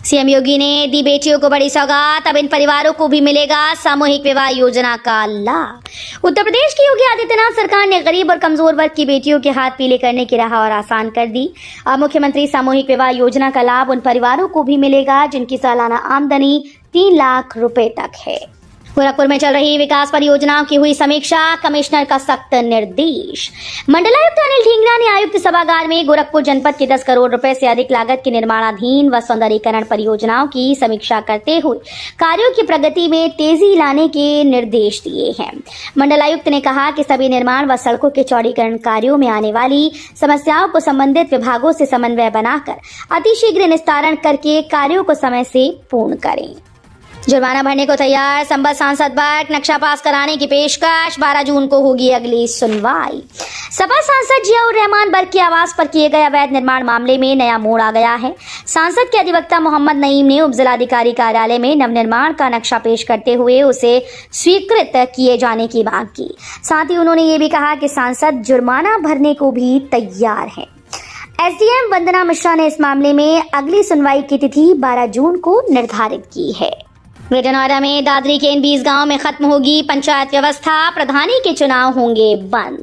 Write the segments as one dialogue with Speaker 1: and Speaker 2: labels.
Speaker 1: CM योगी ने दी बेटियों को बड़ी सौगात, अब इन परिवारों को भी मिलेगा सामूहिक विवाह योजना का लाभ। उत्तर प्रदेश की योगी आदित्यनाथ सरकार ने गरीब और कमजोर वर्ग की बेटियों के हाथ पीले करने की राह और आसान कर दी। अब मुख्यमंत्री सामूहिक विवाह योजना का लाभ उन परिवारों को भी मिलेगा जिनकी सालाना आमदनी 3 लाख रुपए तक है। गोरखपुर में चल रही विकास परियोजनाओं की हुई समीक्षा, कमिश्नर का सख्त निर्देश। मंडलायुक्त अनिल ढींगरा ने आयुक्त सभागार में गोरखपुर जनपद की 10 करोड़ रुपए से अधिक लागत की निर्माणाधीन व सौंदर्यीकरण परियोजनाओं की समीक्षा करते हुए कार्यों की प्रगति में तेजी लाने के निर्देश दिए हैं। मंडलायुक्त ने कहा कि सभी निर्माण व सड़कों के चौड़ीकरण कार्यों में आने वाली समस्याओं को संबंधित विभागों से समन्वय बनाकर अतिशीघ्र निस्तारण करके कार्यों को समय से पूर्ण करें। जुर्माना भरने को तैयार संबल सांसद बर्क, नक्शा पास कराने की पेशकश, 12 जून को होगी अगली सुनवाई। सपा सांसद जियाउर रहमान बर्क के आवास पर किए गए अवैध निर्माण मामले में नया मोड़ आ गया है। सांसद के अधिवक्ता मोहम्मद नईम ने उपजिलाधिकारी कार्यालय में नवनिर्माण का नक्शा पेश करते हुए उसे स्वीकृत किए जाने की मांग की। साथ ही उन्होंने ये भी कहा कि सांसद जुर्माना भरने को भी तैयार है। एसडीएम वंदना मिश्रा ने इस मामले में अगली सुनवाई की तिथि 12 जून को निर्धारित की है। ग्रेटर नोएडा में दादरी के इन 20 गांव में खत्म होगी पंचायत व्यवस्था, प्रधानी के चुनाव होंगे बंद।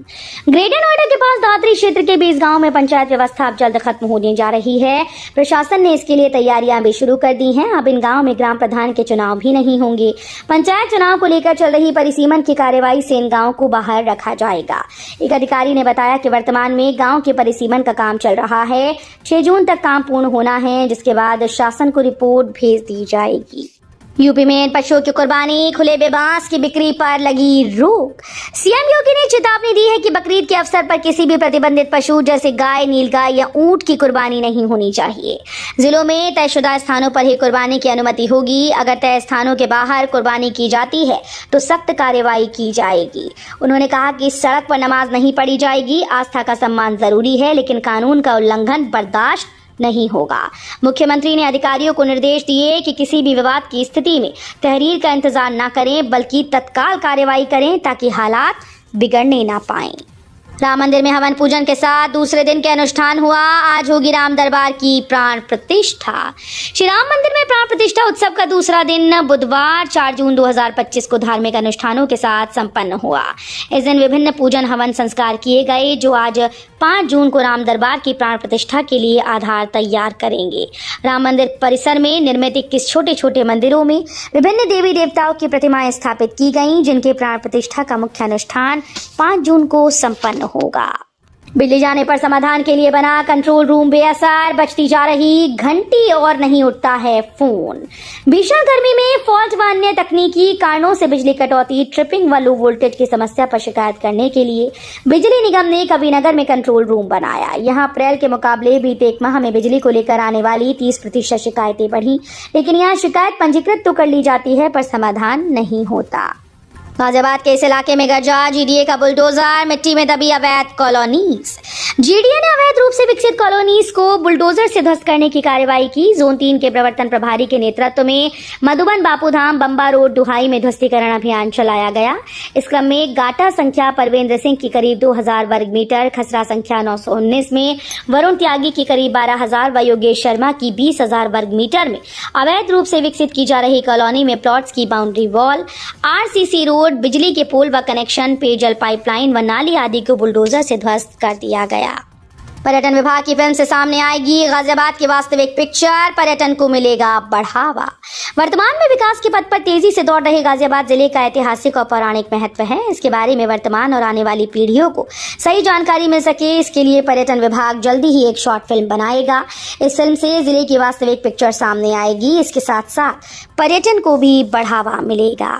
Speaker 1: ग्रेटर नोएडा के पास दादरी क्षेत्र के 20 गांव में पंचायत व्यवस्था अब जल्द खत्म होने जा रही है। प्रशासन ने इसके लिए तैयारियां भी शुरू कर दी हैं। अब इन गांव में ग्राम प्रधान के चुनाव भी नहीं होंगे। पंचायत चुनाव को लेकर चल रही परिसीमन की कार्यवाही से इन गाँव को बाहर रखा जाएगा। एक अधिकारी ने बताया कि वर्तमान में गाँव के परिसीमन का काम चल रहा है। 6 जून तक काम पूर्ण होना है, जिसके बाद शासन को रिपोर्ट भेज दी जाएगी। यूपी में पशुओं की कुर्बानी, खुले बेबास की बिक्री पर लगी रोक। सीएम योगी ने चेतावनी दी है कि बकरीद के अवसर पर किसी भी प्रतिबंधित पशु जैसे गाय, नीलगाय या ऊंट की कुर्बानी नहीं होनी चाहिए। जिलों में तयशुदा स्थानों पर ही कुर्बानी की अनुमति होगी। अगर तय स्थानों के बाहर कुर्बानी की जाती है तो सख्त कार्रवाई की जाएगी। उन्होंने कहा कि सड़क पर नमाज नहीं पढ़ी जाएगी। आस्था का सम्मान जरूरी है, लेकिन कानून का उल्लंघन बर्दाश्त नहीं होगा। मुख्यमंत्री ने अधिकारियों को निर्देश दिए कि किसी भी विवाद की स्थिति में तहरीर का इंतजार न करें, बल्कि तत्काल कार्रवाई करें ताकि हालात बिगड़ने ना पाएं। राम मंदिर में हवन पूजन के साथ दूसरे दिन के अनुष्ठान हुआ। आज होगी राम दरबार की प्राण प्रतिष्ठा। श्री राम मंदिर में प्राण प्रतिष्ठा उत्सव का दूसरा दिन बुधवार 4 जून 2025 को धार्मिक अनुष्ठानों के साथ संपन्न हुआ। इस दिन विभिन्न पूजन हवन संस्कार किए गए, जो आज 5 जून को राम दरबार की प्राण प्रतिष्ठा के लिए आधार तैयार करेंगे। राम मंदिर परिसर में निर्मित 21 छोटे छोटे मंदिरों में विभिन्न देवी देवताओं की प्रतिमाएं स्थापित की गईं, जिनके प्राण प्रतिष्ठा का मुख्य अनुष्ठान 5 जून को संपन्न होगा। बिजली जाने पर समाधान के लिए बना कंट्रोल रूम बेअसर, बजती जा रही घंटी और नहीं उठता है फोन। भीषण गर्मी में फॉल्ट व अन्य तकनीकी कारणों से बिजली कटौती, ट्रिपिंग व लो वोल्टेज की समस्या पर शिकायत करने के लिए बिजली निगम ने कबीरनगर में कंट्रोल रूम बनाया। यहां अप्रैल के मुकाबले बीते एक माह में बिजली को लेकर आने वाली 30% शिकायतें बढ़ी, लेकिन यहाँ शिकायत पंजीकृत तो कर ली जाती है पर समाधान नहीं होता। गाजियाबाद के इस इलाके में गरजा जीडीए का बुलडोजर, मिट्टी में दबी अवैध कॉलोनीज। जीडीए ने अवैध रूप से विकसित कॉलोनीज को बुलडोजर से ध्वस्त करने की कार्रवाई की। जोन 3 के प्रवर्तन प्रभारी के नेतृत्व में मधुबन, बापूधाम, बम्बा रोड, दुहाई में ध्वस्तीकरण अभियान चलाया गया। इस क्रम में गाटा संख्या परवेंद्र सिंह की करीब 2000 वर्ग मीटर, खसरा संख्या 919 में वरुण त्यागी की करीब 12000 व योगेश शर्मा की 20000 वर्ग मीटर में अवैध रूप से विकसित की जा रही कॉलोनी में प्लॉट्स की बाउंड्री वॉल, आरसीसी रोड, बिजली के पोल व कनेक्शन, पेयजल पाइपलाइन व नाली आदि को बुलडोजर से ध्वस्त कर दिया गया। पर्यटन विभाग की फिल्म से सामने आएगी गाजियाबाद की वास्तविक पिक्चर, पर्यटन को मिलेगा बढ़ावा। वर्तमान में विकास के पथ पर तेजी से दौड़ रहे गाजियाबाद जिले का ऐतिहासिक और पौराणिक महत्व है। इसके बारे में वर्तमान और आने वाली पीढ़ियों को सही जानकारी मिल सके, इसके लिए पर्यटन विभाग जल्दी ही एक शॉर्ट फिल्म बनाएगा। इस फिल्म से जिले की वास्तविक पिक्चर सामने आएगी। इसके साथ साथ पर्यटन को भी बढ़ावा मिलेगा।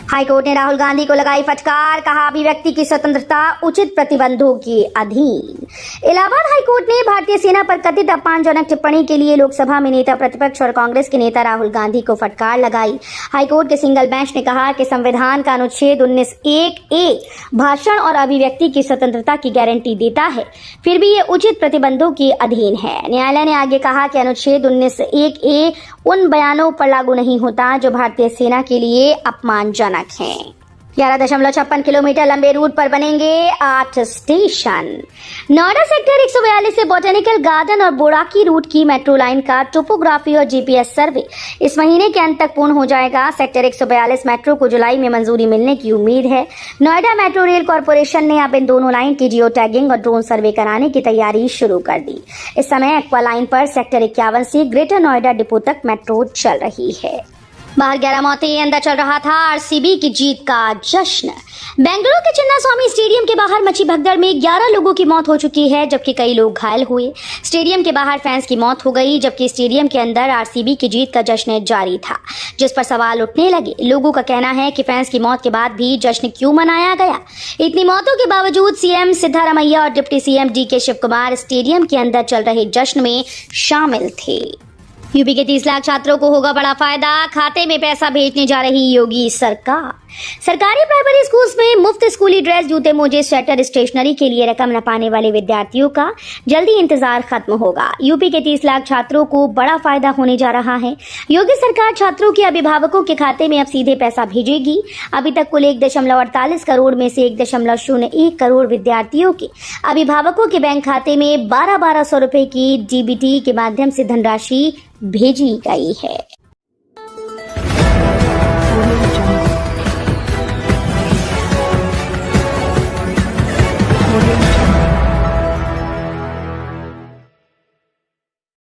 Speaker 1: हाईकोर्ट ने राहुल गांधी को लगाई फटकार, कहा अभिव्यक्ति की स्वतंत्रता उचित प्रतिबंधों के अधीन। इलाहाबाद हाईकोर्ट ने भारतीय सेना पर कथित अपमानजनक टिप्पणी के लिए लोकसभा में नेता प्रतिपक्ष और कांग्रेस के नेता राहुल गांधी को फटकार लगाई। हाईकोर्ट के सिंगल बेंच ने कहा कि संविधान का अनुच्छेद 19(1)(a) भाषण और अभिव्यक्ति की स्वतंत्रता की गारंटी देता है, फिर भी ये उचित प्रतिबंधों के अधीन है। न्यायालय ने आगे कहा कि अनुच्छेद 19(1)(a) उन बयानों पर लागू नहीं होता जो भारतीय सेना के लिए अपमानजनक हैं। 11.56 किलोमीटर लंबे रूट पर बनेंगे 8 स्टेशन। नोएडा सेक्टर 142 से बॉटेनिकल गार्डन और बोराकी रूट की मेट्रो लाइन का टोपोग्राफी और जीपीएस सर्वे इस महीने के अंत तक पूर्ण हो जाएगा। सेक्टर 142 मेट्रो को जुलाई में मंजूरी मिलने की उम्मीद है। नोएडा मेट्रो रेल कॉरपोरेशन ने अब इन दोनों लाइन की जियो टैगिंग और ड्रोन सर्वे कराने की तैयारी शुरू कर दी। इस समय एक्वा लाइन पर सेक्टर 51 से ग्रेटर नोएडा डिपो तक मेट्रो चल रही है। बाहर 11 मौतें, अंदर चल रहा था आरसीबी की जीत का जश्न। बेंगलुरु के चिन्ना स्वामी स्टेडियम के बाहर मची भगदड़ में 11 लोगों की मौत हो चुकी है, जबकि कई लोग घायल हुए। स्टेडियम के बाहर फैंस की मौत हो गई, जबकि स्टेडियम के अंदर आरसीबी की जीत का जश्न जारी था, जिस पर सवाल उठने लगे। लोगों का कहना है कि फैंस की मौत के बाद भी जश्न क्यों मनाया गया। इतनी मौतों के बावजूद सीएम सिद्धारमैया और deputy CM DK Shivakumar stadium के अंदर चल रहे जश्न में शामिल थे। यूपी के 30 लाख छात्रों को होगा बड़ा फायदा, खाते में पैसा भेजने जा रही योगी सरकार। सरकारी प्राइमरी स्कूल्स में मुफ्त स्कूली ड्रेस, जूते, मोजे, स्वेटर, स्टेशनरी के लिए रकम न पाने वाले विद्यार्थियों का जल्दी इंतजार खत्म होगा। यूपी के 30 लाख छात्रों को बड़ा फायदा होने जा रहा है। योगी सरकार छात्रों के अभिभावकों के खाते में अब सीधे पैसा भेजेगी। अभी तक कुल 1.48 करोड़ में से 1.01 करोड़ विद्यार्थियों के अभिभावकों के बैंक खाते में 1200 रुपए की डीबीटी के माध्यम से धनराशि भेजी गई है।